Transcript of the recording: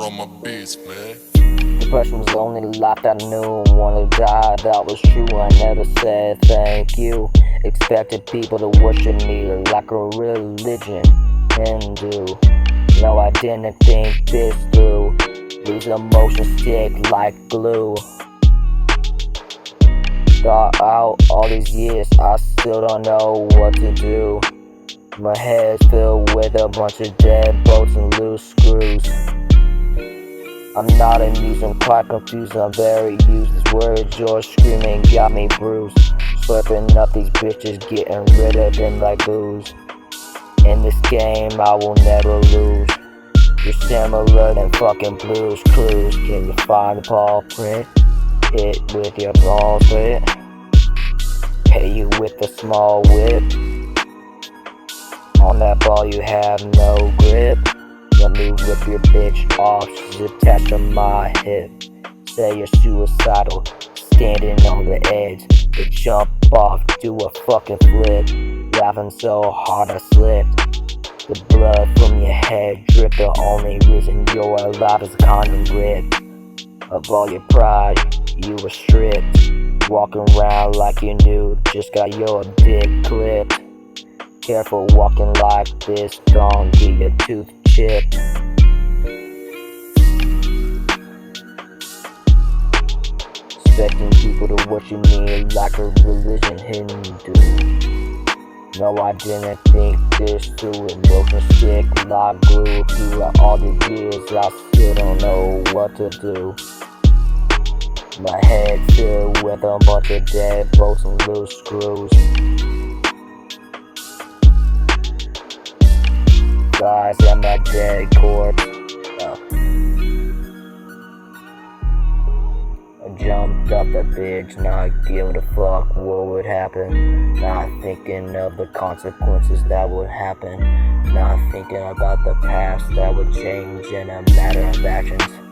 on my beats, man. Depression was the only life that I knew. Wanted to die, that was true. I never said thank you. Expected people to worship me like a religion. Hindu. No, I didn't think this through. These emotions stick like glue. Thought out all these years, I still don't know what to do. My head's filled with a bunch of dead bolts and loose screws. I'm not amused, I'm quite confused, I'm very used. These words you're screaming got me bruised. Slurping up these bitches, getting rid of them like booze. In this game I will never lose. You're similar than fucking Blues Clues. Can you find the paw print? Hit with your ball split. Hit you with a small whip. On that ball you have no grip. Let me rip your bitch off, she's attached to my hip. Say you're suicidal, standing on the edge. To jump off, do a fucking flip. Laughing so hard I slipped. The blood from your head drip. The only reason you're alive is a condom grip. Of all your pride, you were stripped. Walking around like you knew, just got your dick clipped. Careful walking like this, don't get your tooth chipped. Expecting people to worship me like a religion Hindu. No, I didn't think this through. Emotions stick like glue. Throughout all the years, I still don't know what to do. My head filled with a bunch of dead bolts and loose screws. Guys at my dead corpse. I jumped off the bridge, not giving a fuck what would happen. Not thinking of the consequences that would happen. Not thinking about the past that would change in a matter of actions.